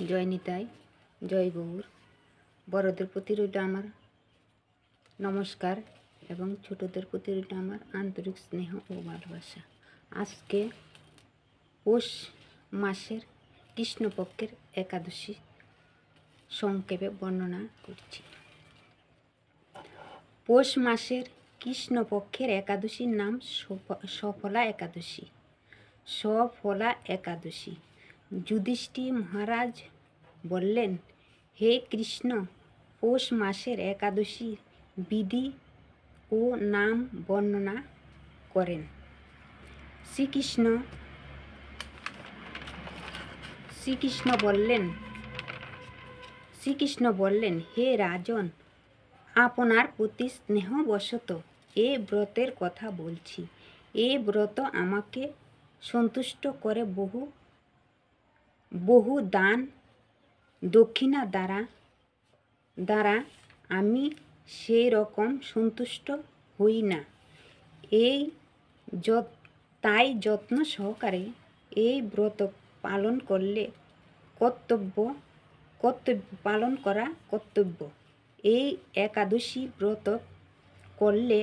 জয় নিতাই, জয় গৌর। বড়দের প্রতি রইল আমার নমস্কার এবং ছোটদের প্রতি রইল আমার আন্তরিক স্নেহ ও ভালোবাসা। আজকে পৌষ মাসের কৃষ্ণপক্ষের একাদশী সংক্ষেপে বর্ণনা করছি। পৌষ মাসের কৃষ্ণপক্ষের একাদশীর নাম সফলা একাদশী। সফলা একাদশী। যুধিষ্ঠির মহারাজ বললেন, হে কৃষ্ণ, পৌষ মাসের একাদশী বিধি ও নাম বর্ণনা করেন। শ্রীকৃষ্ণ বললেন, হে রাজন, আপনার প্রতি স্নেহবশত এ ব্রতের কথা বলছি। এ ব্রত আমাকে সন্তুষ্ট করে বহু দান দক্ষিণা দ্বারা আমি সেই রকম সন্তুষ্ট হই না। তাই যত্ন সহকারে এই ব্রত পালন করা কর্তব্য। এই একাদশী ব্রত করলে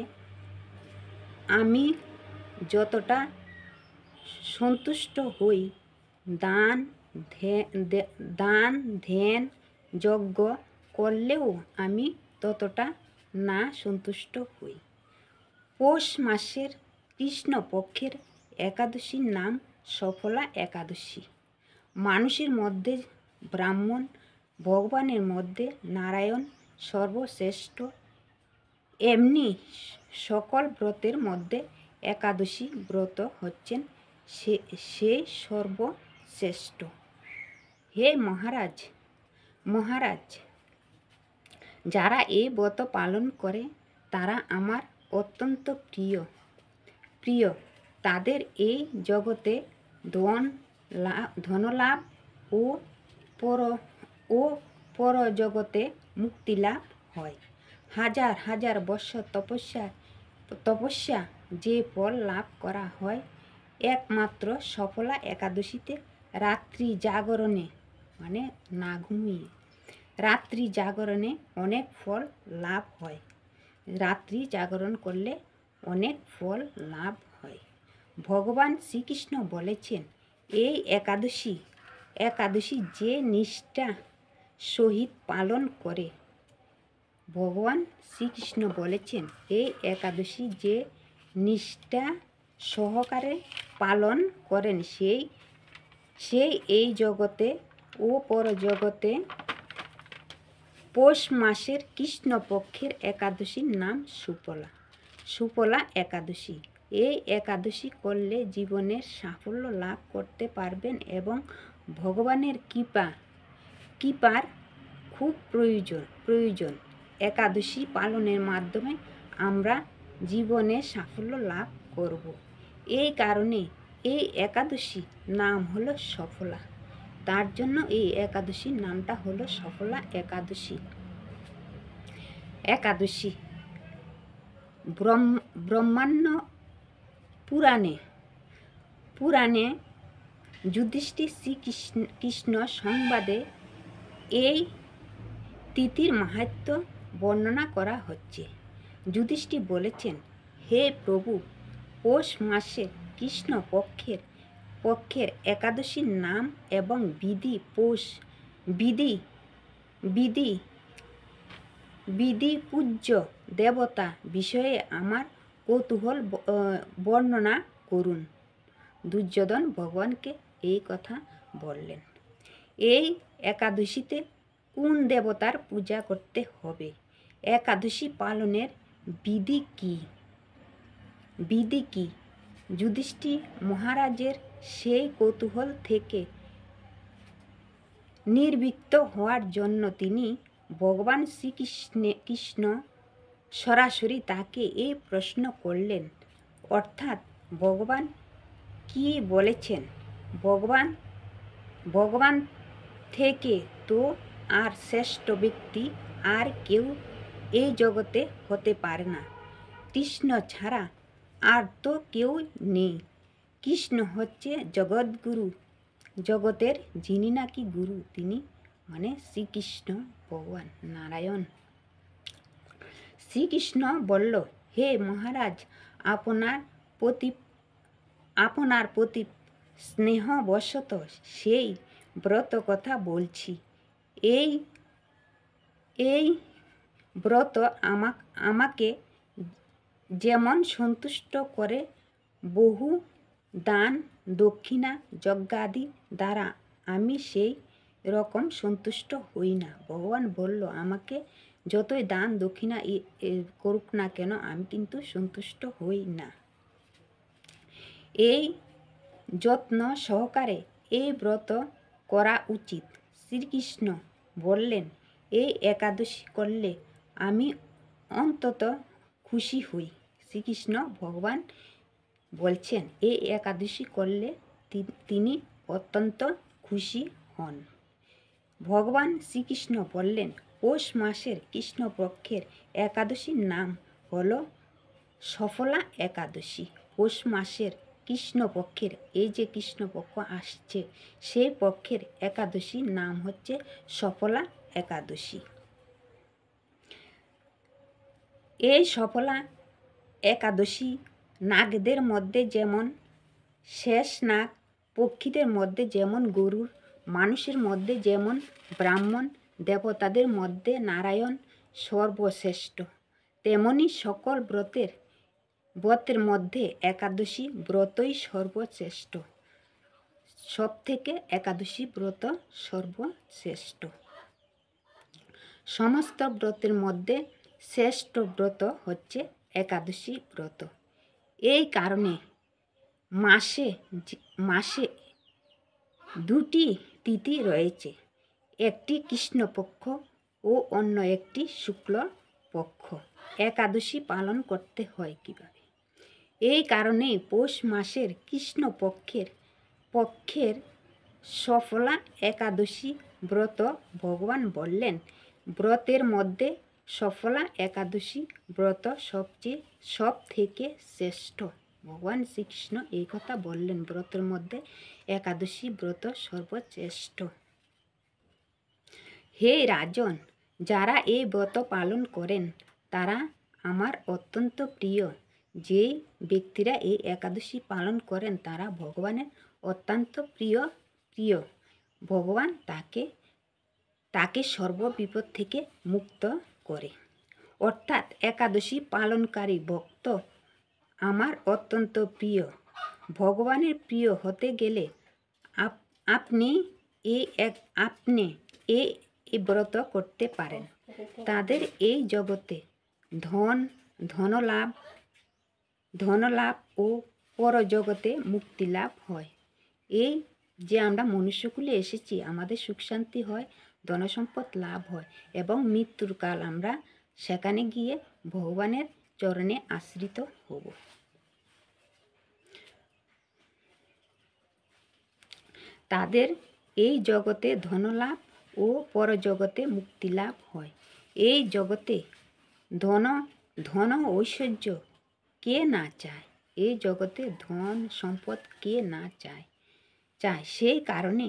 আমি যতটা সন্তুষ্ট হই, দান ধ্যান যজ্ঞ করলেও আমি ততটা না সন্তুষ্ট হই। পৌষ মাসের কৃষ্ণপক্ষের একাদশীর নাম সফলা একাদশী। মানুষের মধ্যে ব্রাহ্মণ, ভগবানের মধ্যে নারায়ণ সর্বশ্রেষ্ঠ। এমনি সকল ব্রতের মধ্যে একাদশী ব্রত হচ্ছেন সেই সর্বশ্রেষ্ঠ। হে মহারাজ, যারা এই ব্রত পালন করে তারা আমার অত্যন্ত প্রিয়। তাদের এই জগতে ধনলাভ ও পরজগতে মুক্তিলাভ হয়। হাজার হাজার বৎসর তপস্যা যে ফল লাভ করা হয়, একমাত্র সফলা একাদশীতে রাত্রি জাগরণে, মানে না ঘুমিয়ে রাত্রি জাগরণে অনেক ফল লাভ হয়। রাত্রি জাগরণ করলে অনেক ফল লাভ হয়। ভগবান শ্রীকৃষ্ণ বলেছেন, এই একাদশী যে নিষ্ঠা সহিত পালন করে, ভগবান শ্রীকৃষ্ণ বলেছেন, এই একাদশী যে নিষ্ঠা সহকারে পালন করেন সেই এই জগতে ও পরজগতে। পৌষ মাসের কৃষ্ণপক্ষের একাদশীর নাম সুফলা একাদশী। এই একাদশী করলে জীবনের সাফল্য লাভ করতে পারবেন এবং ভগবানের কৃপার খুব প্রয়োজন। একাদশী পালনের মাধ্যমে আমরা জীবনে সাফল্য লাভ করব। এই কারণে এই একাদশী নাম হলো সফলা। তার জন্য এই একাদশীর নামটা হলো সফলা একাদশী। ব্রহ্মাণ্ড পুরাণে যুধিষ্ঠির শ্রীকৃষ্ণ সংবাদে এই তিথির মাহাত্ম্য বর্ণনা করা হচ্ছে। যুধিষ্ঠির বলেছেন, হে প্রভু, পৌষ মাসে কৃষ্ণ পক্ষের একাদশীর নাম এবং বিধি পূজ্য দেবতা বিষয়ে আমার কৌতূহল বর্ণনা করুন। দুর্যোধন ভগবানকে এই কথা বললেন। এই একাদশীতে কোন দেবতার পূজা করতে হবে? একাদশী পালনের বিধি কি? যুধিষ্ঠির মহারাজের সেই কৌতূহল থেকে নিবৃত্ত হওয়ার জন্য তিনি ভগবান শ্রীকৃষ্ণ সরাসরি তাকে এই প্রশ্ন করলেন। অর্থাৎ ভগবান কি বলেছেন? ভগবান থেকে তো আর শ্রেষ্ঠ ব্যক্তি আর কেউ এই জগতে হতে পারে না। কৃষ্ণ ছাড়া আর তো কেউ নেই। কৃষ্ণ হচ্ছে জগৎগুরু, জগতের যিনি নাকি গুরু, তিনি মানে শ্রীকৃষ্ণ ভগবান নারায়ণ। শ্রীকৃষ্ণ বলল, হে মহারাজ, আপনার প্রতি স্নেহবশত সেই ব্রত কথা বলছি। এই এই ব্রত আমাকে যেমন সন্তুষ্ট করে, বহু দান দক্ষিণা যজ্ঞাদি দ্বারা আমি সেই রকম সন্তুষ্ট হই না। ভগবান বলল, আমাকে যতই দান দক্ষিণা করুক না কেন, আমি কিন্তু সন্তুষ্ট হই না। এই যত্ন সহকারে এই ব্রত করা উচিত। শ্রীকৃষ্ণ বললেন, এই একাদশী করলে আমি অন্তত খুশি হই। শ্রীকৃষ্ণ ভগবান বলছেন, এই একাদশী করলে তিনি অত্যন্ত খুশি হন। ভগবান শ্রীকৃষ্ণ বললেন, পৌষ মাসের কৃষ্ণপক্ষের একাদশীর নাম হল সফলা একাদশী। পৌষ মাসের কৃষ্ণপক্ষের, এই যে কৃষ্ণপক্ষ আসছে, সেই পক্ষের একাদশীর নাম হচ্ছে সফলা একাদশী। এই সফলা একাদশী নাগদের মধ্যে যেমন শেষ নাগ, পক্ষীদের মধ্যে যেমন গরুর, মানুষের মধ্যে যেমন ব্রাহ্মণ, দেবতাদের মধ্যে নারায়ণ সর্বশ্রেষ্ঠ, তেমনি সকল ব্রতের মধ্যে একাদশী ব্রতই সর্বশ্রেষ্ঠ। সব থেকে একাদশী ব্রত সর্বশ্রেষ্ঠ। সমস্ত ব্রতের মধ্যে শ্রেষ্ঠ ব্রত হচ্ছে একাদশী ব্রত। এই কারণে মাসে দুটি তিথি রয়েছে, একটি কৃষ্ণপক্ষ ও অন্য একটি শুক্লপক্ষ। একাদশী পালন করতে হয় কিভাবে? এই কারণে পৌষ মাসের পক্ষের সফলা একাদশী ব্রত ভগবান বললেন, ব্রতের মধ্যে সফলা একাদশী ব্রত সব থেকে শ্রেষ্ঠ। ভগবান শ্রীকৃষ্ণ এই কথা বললেন, ব্রতের মধ্যে একাদশী ব্রত সর্বশ্রেষ্ঠ। হে রাজন, যারা এই ব্রত পালন করেন তারা আমার অত্যন্ত প্রিয়। যে ব্যক্তিরা এই একাদশী পালন করেন তারা ভগবানের অত্যন্ত প্রিয়। ভগবান তাকে সর্ববিপদ থেকে মুক্ত করে। অর্থাৎ একাদশী পালনকারী ভক্ত আমার অত্যন্ত প্রিয়। ভগবানের প্রিয় হতে গেলে আপনি এই ব্রত করতে পারেন। তাদের এই জগতে ধনলাভ ও পরজগতে মুক্তি লাভ হয়। এই যে আমরা মনুষ্যকুলে এসেছি, আমাদের সুখ শান্তি হয়, ধনসম্পদ লাভ হয় এবং মৃত্যুর কাল আমরা সেখানে গিয়ে ভগবানের চরণে আশ্রিত হব। তাদের এই জগতে ধনলাভ ও পরজগতে মুক্তি লাভ হয়। এই জগতে ধন ঐশ্বর্য কে না চায়? এই জগতে ধন সম্পদ কে না চায়? সেই কারণে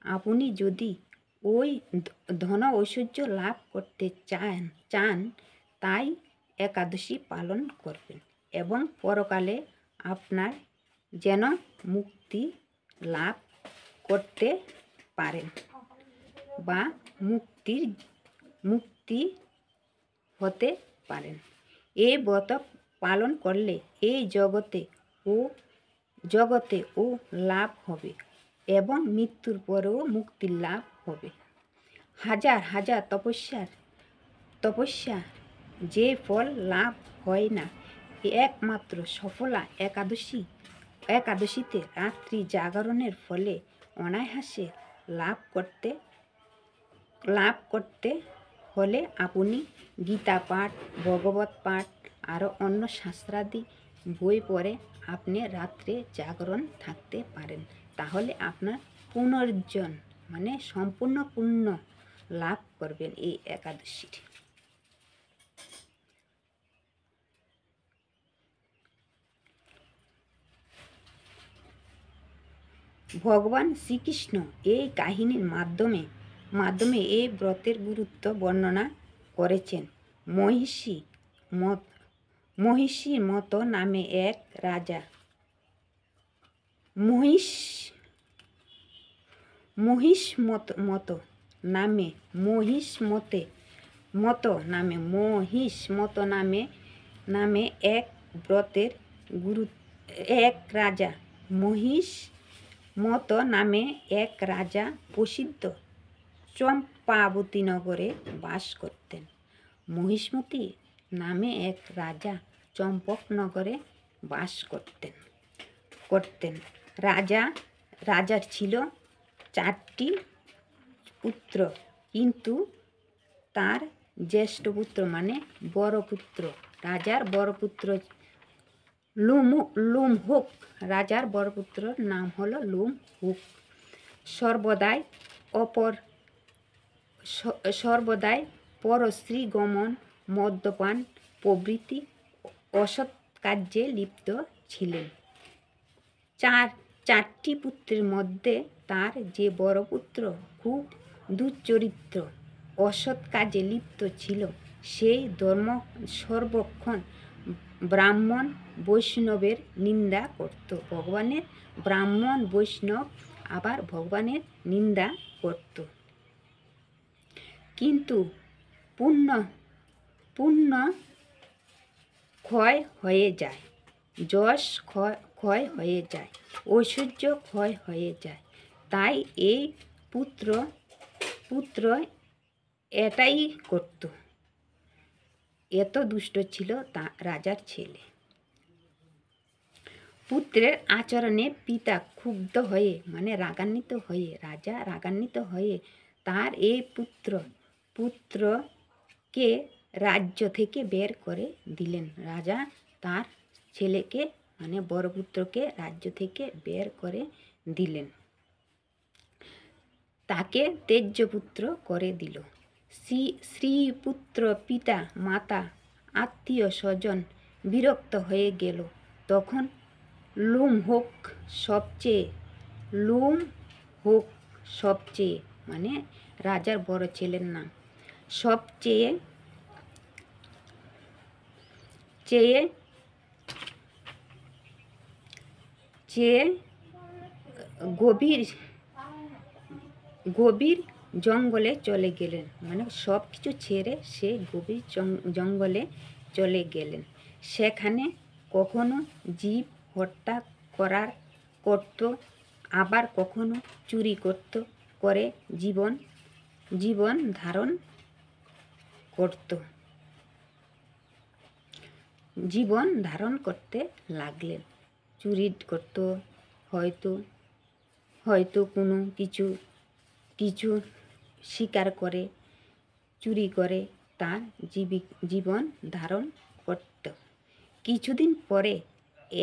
আপনি যদি ওই ধন ঐশ্বর্য লাভ করতে চান তাই একাদশী পালন করবেন এবং পরকালে আপনার যেন মুক্তি লাভ করতে পারেন বা মুক্তি হতে পারেন। এই ব্রত পালন করলে এই জগতে ও লাভ হবে এবং মৃত্যুর পরেও মুক্তি লাভ হবে। হাজার তপস্যা যে ফল লাভ হয় না, একমাত্র সফলা একাদশীতে রাত্রি জাগরণের ফলে অনায়াসে লাভ করতে হলে আপনি গীতা পাঠ, ভগবত পাঠ আরও অন্য শাস্ত্রাদি বই পড়ে আপনি রাত্রে জাগরণ থাকতে পারেন। তাহলে আপনার পুনর্জন মানে সম্পূর্ণ পুণ্য লাভ করবেন এই একাদশীর। ভগবান শ্রীকৃষ্ণ এই কাহিনীর মাধ্যমে এই ব্রতের গুরুত্ব বর্ণনা করেছেন। মহিষী মতো নামে এক রাজা মহিষ মতো নামে এক ব্রতের গুরু এক রাজা মহিষ মতো নামে এক রাজা প্রসিদ্ধ চম্পাবতী নগরে বাস করতেন। মহিষ্মতী নামে এক রাজা চম্পকনগরে বাস করতেন। রাজার ছিল 4টি পুত্র, কিন্তু তার জ্যেষ্ঠ পুত্র মানে বড় পুত্র, রাজার বড় পুত্র লুমহুক, রাজার বড় পুত্রর নাম হলো লুমহুক, সর্বদাই পরশ্রী গমন, মদ্যপান প্রভৃতি অসৎ কার্যে লিপ্ত ছিলেন। 4টি পুত্রের মধ্যে তার যে বড় পুত্র খুব দুশ্চরিত্র, অসৎ কাজে লিপ্ত ছিল, সেই ধর্ম সর্বক্ষণ ব্রাহ্মণ বৈষ্ণবের নিন্দা করত। ভগবানের ব্রাহ্মণ বৈষ্ণব আবার ভগবানের নিন্দা করত। কিন্তু পুণ্য ক্ষয় হয়ে যায়, যশ ক্ষয় হয়ে যায়, ঐশ্বর্য ক্ষয় হয়ে যায়। তাই এই পুত্র এটাই করত। এত দুষ্ট ছিল রাজার ছেলে। পুত্রের আচরণে পিতা ক্ষুব্ধ হয়ে মানে রাজা রাগান্বিত হয়ে তার এই পুত্রকে রাজ্য থেকে বের করে দিলেন। রাজা তার ছেলেকে মানে বড় পুত্রকে রাজ্য থেকে বের করে দিলেন, তাকে ত্যায্যপুত্র করে দিল। স্ত্রী, পুত্র, পিতা, মাতা, আত্মীয় স্বজন বিরক্ত হয়ে গেল। তখন লুমহুক সবচেয়ে মানে রাজার বড় ছেলের নাম, সবচেয়ে গভীর জঙ্গলে চলে গেলেন। মানে সব কিছু ছেড়ে সে গভীর জঙ্গলে চলে গেলেন। সেখানে কখনো জীব হত্যা করত, আবার কখনো চুরি করে জীবন ধারণ করতে লাগলেন। চুরি করত, হয়তো কোনো কিছু শিকার করে, চুরি করে তার জীবন ধারণ করত। কিছুদিন পরে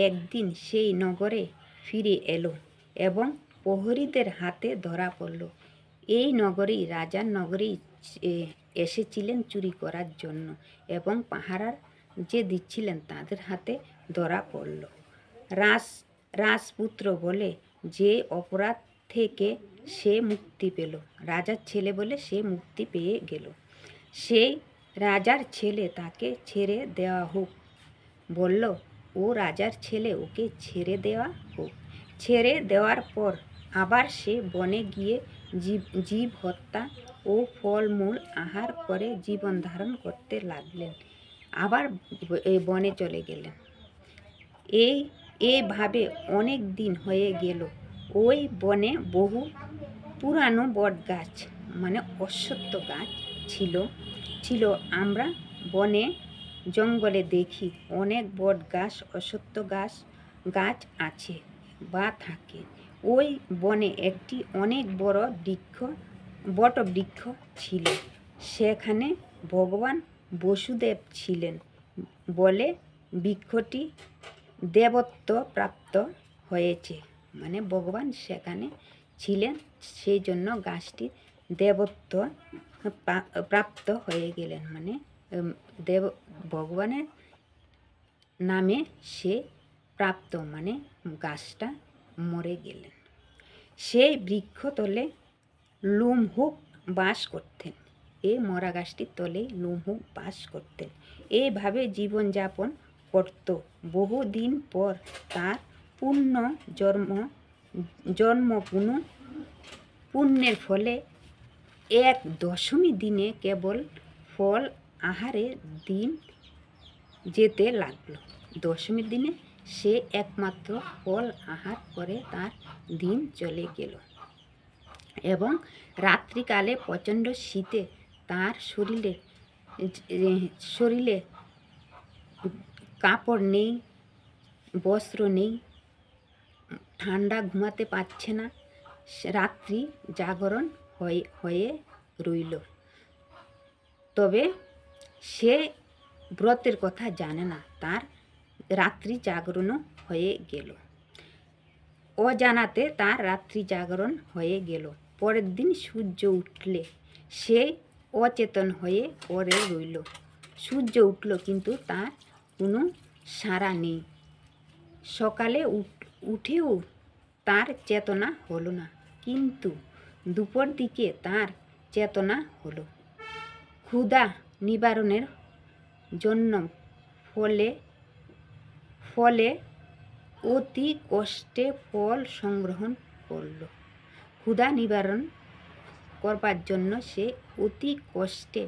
একদিন সেই নগরে ফিরে এলো এবং প্রহরীদের হাতে ধরা পড়ল। এই নগরেই রাজার নগরেই এসেছিলেন চুরি করার জন্য এবং পাহারা যে দিচ্ছিলেন তাদের হাতে ধরা পড়ল। রাজপুত্র বলে যে অপরাধ থেকে সে মুক্তি পেল, রাজার ছেলে বলে সে মুক্তি পেয়ে গেল। সেই রাজার ছেলে তাকে ছেড়ে দেওয়া হোক, বলল ও রাজার ছেলে, ওকে ছেড়ে দেওয়া হোক। ছেড়ে দেওয়ার পর আবার সে বনে গিয়ে জীব হত্যা ও ফলমূল আহার করে জীবন ধারণ করতে লাগলেন। আবার বনে চলে গেলেন। এইভাবে অনেক দিন হয়ে গেল। ওই বনে বহু পুরানো বট গাছ মানে অশ্বত্থ গাছ ছিল। আমরা বনে জঙ্গলে দেখি অনেক বট গাছ, অশ্বত্থ গাছ আছে বা থাকে। ওই বনে একটি অনেক বড় বটবৃক্ষ ছিল। সেখানে ভগবান বসুদেব ছিলেন বলে বৃক্ষটি দেবত্ব প্রাপ্ত হয়েছে। মানে ভগবান সেখানে ছিলেন, সেই জন্য গাছটি দেবত্ব প্রাপ্ত হয়ে গেলেন। মানে ভগবানের নামে সে প্রাপ্ত, মানে গাছটা মরে গেলেন। সেই বৃক্ষতলে লুমহুক বাস করতেন। এই মরা গাছটির তলে লুমহুক বাস করতেন। এইভাবে জীবনযাপন করত। বহুদিন পর তার জন্ম পুণ্যের ফলে এক দশমী দিনে কেবল ফল আহারের দিন যেতে লাগলো। দশমীর দিনে সে একমাত্র ফল আহার করে তার দিন চলে গেল। এবং রাত্রিকালে প্রচণ্ড শীতে তার শরীরে কাপড় নেই, বস্ত্র নেই, ঠান্ডা, ঘুমাতে পারছে না, রাত্রি জাগরণ হয়ে রইল। তবে সে ব্রতের কথা জানে না, তার রাত্রি জাগরণও হয়ে গেল। অজানাতে তার রাত্রি জাগরণ হয়ে গেল। পরের দিন সূর্য উঠলে সে অচেতন হয়ে পড়ে রইল। সূর্য উঠল কিন্তু তার কোনো সাড়া নেই। সকালে উঠেও তার চেতনা হলো না, কিন্তু দুপুর দিকে তার চেতনা হলো। ক্ষুধা নিবারণের জন্য ফলে অতি কষ্টে ফল সংগ্রহণ করল। ক্ষুধা নিবারণ করবার জন্য সে অতি কষ্টে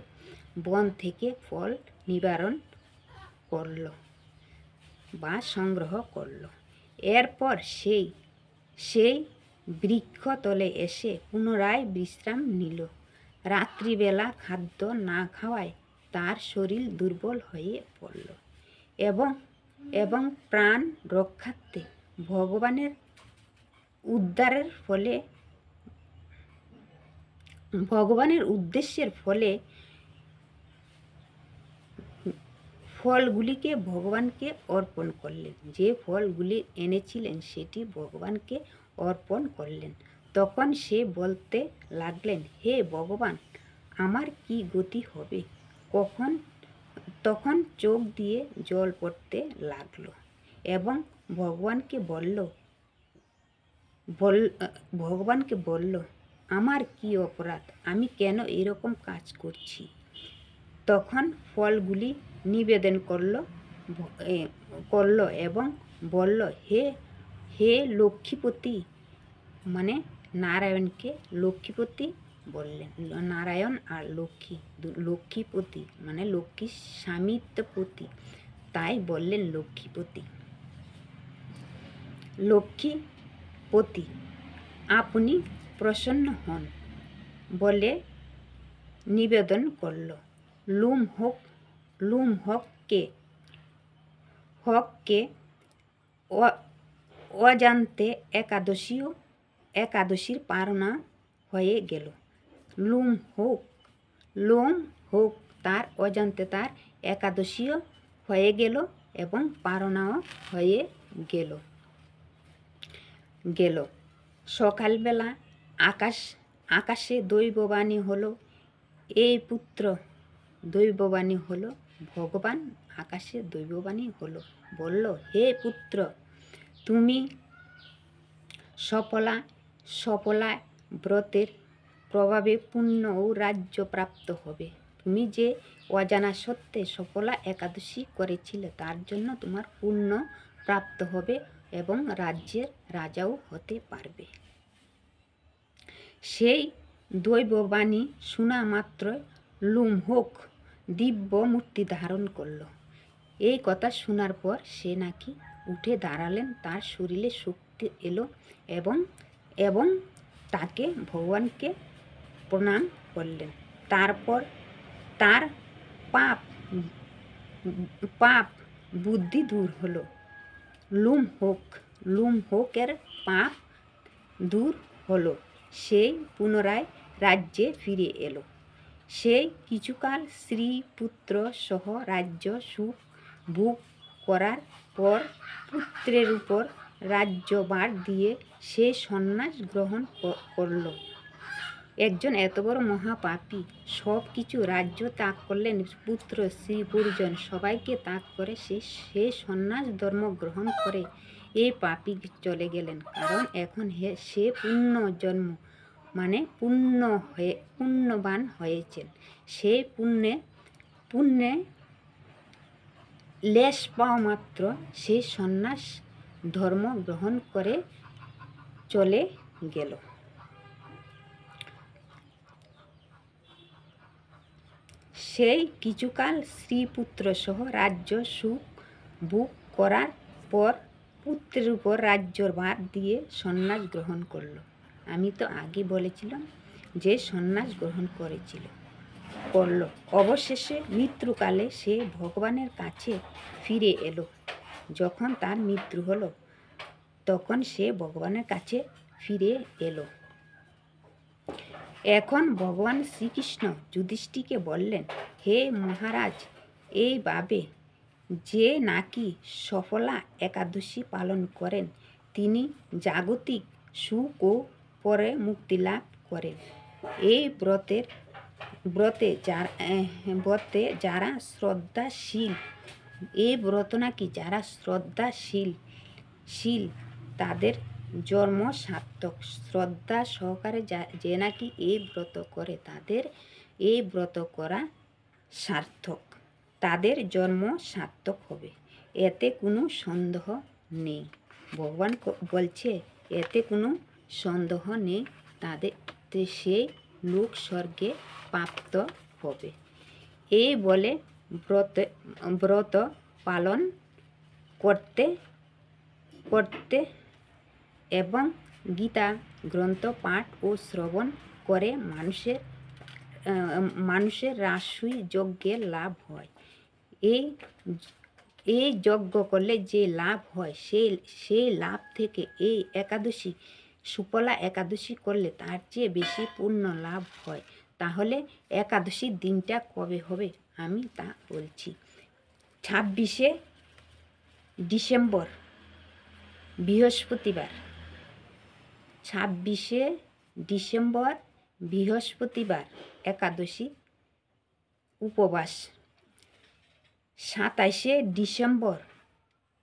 বন থেকে ফল নিবারণ করল বা সংগ্রহ করল। এরপর সেই বৃক্ষতলে এসে পুনরায় বিশ্রাম নিল। রাত্রিবেলা খাদ্য না খাওয়ায় তার শরীর দুর্বল হয়ে পড়ল এবং প্রাণ রক্ষার্থে ভগবানের উদ্দেশ্যের ফলগুলিকে ভগবানকে অর্পণ করলেন। যে ফলগুলি এনেছিলেন সেটি ভগবানকে অর্পণ করলেন। তখন সে বলতে লাগলেন, হে ভগবান, আমার কি গতি হবে? তখন চোখ দিয়ে জল পড়তে লাগলো এবং ভগবানকে বলল, আমার কি অপরাধ? আমি কেন এরকম কাজ করছি? তখন ফলগুলি নিবেদন করল এবং বলল, হে লক্ষ্মীপতি, মানে নারায়ণকে লক্ষ্মীপতি বললেন। নারায়ণ আর লক্ষ্মীপতি মানে লক্ষ্মী স্বামিত্বপতি, তাই বললেন লক্ষ্মীপতি, আপনি প্রসন্ন হন বলে নিবেদন করল। লুমহককে অজান্তে একাদশীর পারণা হয়ে গেল। লুমহক তার অজান্তে তার একাদশীও হয়ে গেল এবং পারণাও হয়ে গেল। সকালবেলা আকাশে দৈববাণী হলো, এই পুত্র, দৈববাণী হলো ভগবান আকাশে দৈববাণী হলো, বলল, হে পুত্র, তুমি সফলা ব্রতের প্রভাবে পুণ্য ও রাজ্য প্রাপ্ত হবে। তুমি যে অজানা সত্ত্বে সফলা একাদশী করেছিলে তার জন্য তোমার পুণ্য প্রাপ্ত হবে এবং রাজ্যের রাজাও হতে পারবে। সেই দৈববাণী শোনা মাত্র লুমহক দিব্য মূর্তি ধারণ করল। এই কথা শোনার পর সে নাকি উঠে দাঁড়ালেন, তার শরীরে শক্তি এলো এবং তাকে ভগবানকে প্রণাম করলেন। তারপর তার পাপ বুদ্ধি দূর হলো। লুমহকের পাপ দূর হলো। সেই পুনরায় রাজ্যে ফিরে এলো। সে কিছুকাল স্ত্রী পুত্র সহ রাজ্য সুখ ভোগ করার পর পুত্রের উপর রাজ্যভার দিয়ে সে সন্ন্যাস গ্রহণ করল। একজন এত বড় মহাপাপী সব কিছু রাজ্য ত্যাগ করলেন, পুত্র, স্ত্রী, পরিজন সবাইকে ত্যাগ করে সে সন্ন্যাস ধর্ম গ্রহণ করে এই পাপী চলে গেলেন, কারণ এখন সে পুণ্যজন্ম মানে পুণ্যবান হয়েছেন। সেই পুণ্যে লেশ পাওয়া মাত্র সে সন্ন্যাস ধর্ম গ্রহণ করে চলে গেল। সেই কিছুকাল স্ত্রীপুত্র সহ রাজ্য সুখ ভোগ করার পর পুত্রের উপর রাজ্যর ভার দিয়ে সন্ন্যাস গ্রহণ করল। আমি তো আগে বলেছিলাম যে সন্ন্যাস গ্রহণ করল। অবশেষে মৃত্যুকালে সে ভগবানের কাছে ফিরে এলো। যখন তার মৃত্যু হলো তখন সে ভগবানের কাছে ফিরে এলো। এখন ভগবান শ্রীকৃষ্ণ যুধিষ্ঠিরকে বললেন, হে মহারাজ, এইভাবে যে নাকি সফলা একাদশী পালন করেন তিনি জাগতিক সুখ ও পরে মুক্তি লাভ করেন। এই ব্রতে যারা শ্রদ্ধাশীল, এই ব্রত নাকি যারা শ্রদ্ধাশীল তাদের জন্ম সার্থক। শ্রদ্ধা সহকারে যে নাকি এই ব্রত করে তাদের এই ব্রত করা সার্থক, তাদের জন্ম সার্থক হবে, এতে কোনো সন্দেহ নেই। ভগবান বলছে এতে কোনো সন্দেহ নেই, তাদের সেই লোক স্বর্গে প্রাপ্ত হবে। এই বলে ব্রত পালন করতে এবং গীতা গ্রন্থ পাঠ ও শ্রবণ করে মানুষের রাজসূয় যজ্ঞের লাভ হয়। এই যজ্ঞ করলে যে লাভ হয় সেই লাভ থেকে এই একাদশী সুফলা একাদশী করলে তার চেয়ে বেশি পুণ্য লাভ হয়। তাহলে একাদশীর দিনটা কবে হবে আমি তা বলছি। 26শে ডিসেম্বর বৃহস্পতিবার। 26শে ডিসেম্বর বৃহস্পতিবার একাদশী উপবাস। 27শে ডিসেম্বর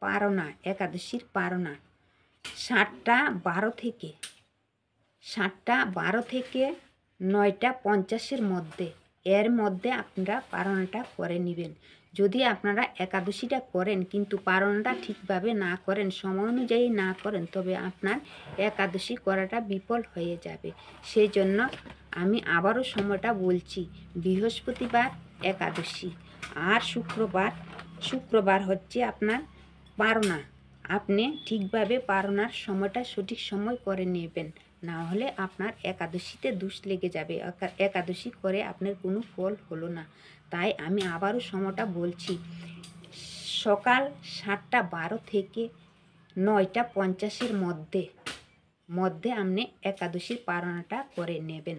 পারনা, একাদশীর পারনা। 7টা 12 থেকে 9টা 50-এর মধ্যে, এর মধ্যে আপনারা পারনাটা করে নেবেন। যদি আপনারা একাদশীটা করেন কিন্তু পারনাটা ঠিকভাবে না করেন, সময় অনুযায়ী না করেন, তবে আপনার একাদশী করাটা বিফল হয়ে যাবে। সেই জন্য আমি আবারও সময়টা বলছি, বৃহস্পতিবার একাদশী আর শুক্রবার হচ্ছে আপনার পারনা। আপনি ঠিকভাবে পারনার সময়টা সঠিক সময় করে নেবেন, না হলে আপনার একাদশীতে দোষ লেগে যাবে, একাদশী করে আপনার কোনো ফল হলো না। তাই আমি আবারও সময়টা বলছি, সকাল 7টা 12 থেকে 9টা 50-এর মধ্যে আপনি একাদশীর পারনাটা করে নেবেন।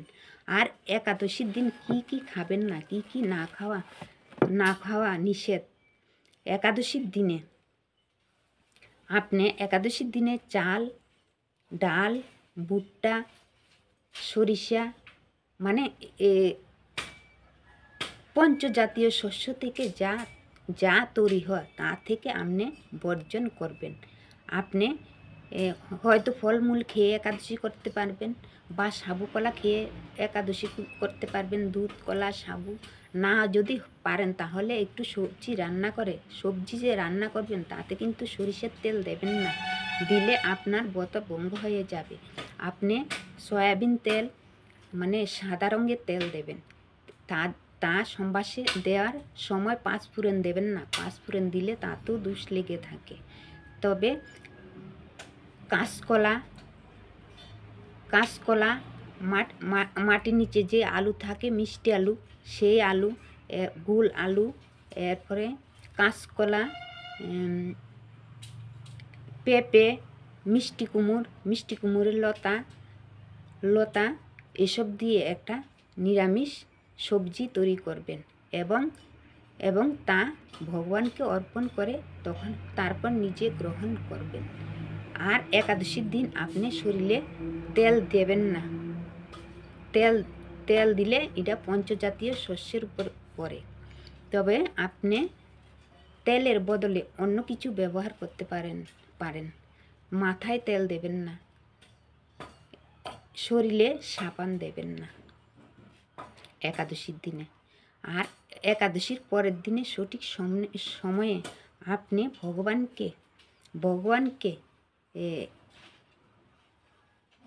আর একাদশীর দিন কি খাবেন না, কি না খাওয়া নিষেধ। একাদশীর দিনে চাল, ডাল, ভুট্টা, সরিষা মানে পঞ্চজাতীয় শস্য থেকে যা তৈরি হয় তা থেকে আপনি বর্জন করবেন। আপনি হয়তো ফলমূল খেয়ে একাদশী করতে পারবেন, বা সাবু কলা খেয়ে একাদশী করতে পারবেন। দুধ, কলা, সাবু না যদি পারেন তাহলে একটু সবজি যে রান্না করবেন তাতে কিন্তু সরিষার তেল দেবেন না, দিলে আপনার ব্রত ভঙ্গ হয়ে যাবে। আপনি সয়াবিন তেল মানে সাদা রঙের তেল দেবেন। তা সম্বাসে দেওয়ার সময় 5 ফোড়ন দেবেন না, 5 ফোড়ন দিলে তাতেও দোষ লেগে থাকে। তবে কাঁচকলা মাটির নিচে যে আলু থাকে, মিষ্টি আলু, সেই আলু, গোল আলু, এরপরে কাঁচকলা, পেঁপে, মিষ্টি কুমড়ের লতা এসব দিয়ে একটা নিরামিষ সবজি তৈরি করবেন এবং তা ভগবানকে অর্পণ করে তারপর নিজে গ্রহণ করবেন। আর একাদশীর দিন আপনি শরীরে তেল দেবেন না। তেল দিলে এটা পঞ্চজাতীয় শস্যের উপর পড়ে। তবে আপনি তেলের বদলে অন্য কিছু ব্যবহার করতে পারেন। মাথায় তেল দেবেন না, শরীরে সাবান দেবেন না একাদশীর দিনে। আর একাদশীর পরের দিনে সঠিক সময়ে আপনি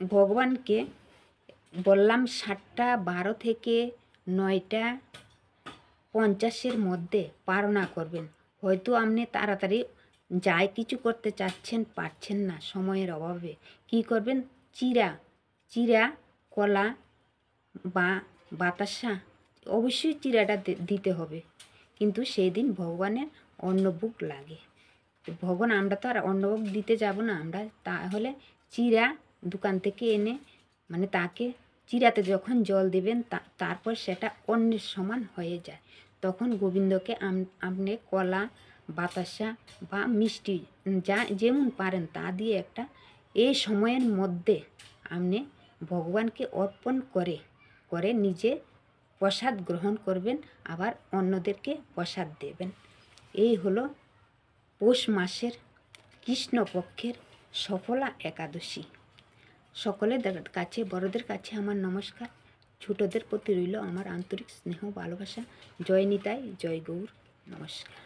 ভগবানকে বললাম 7:12 থেকে 9:50 মধ্যে পারনা করবেন। হয়তো আপনি তাড়াতাড়ি যাই কিছু করতে চাচ্ছেন, পারছেন না সময়ের অভাবে, কি করবেন? চিরা কলা বা বাতাসা, অবশ্যই চিরাটা দিতে হবে, কিন্তু সেই দিন ভগবানের অন্নভোগ লাগে। ভগবান, আমরা তো আর অন্নভোগ দিতে যাব না, আমরা তাহলে চিরা দোকান থেকে এনে, মানে তাকে চিরাতে যখন জল দেবেন তারপর সেটা অন্নের সমান হয়ে যায়, তখন গোবিন্দকে আপনি কলা বাতাসা বা মিষ্টি যা যেমন পারেন তা দিয়ে একটা এই সময়ের মধ্যে আপনি ভগবানকে অর্পণ করে নিজে প্রসাদ গ্রহণ করবেন, আবার অন্যদেরকে প্রসাদ দেবেন। এই হলো পৌষ মাসের কৃষ্ণপক্ষের সফলা একাদশী। সকলের কাছে, বড়দের কাছে আমার নমস্কার, ছোটদের প্রতি রইল আমার আন্তরিক স্নেহ ভালোবাসা। জয় নিতাই, জয় গৌর, নমস্কার।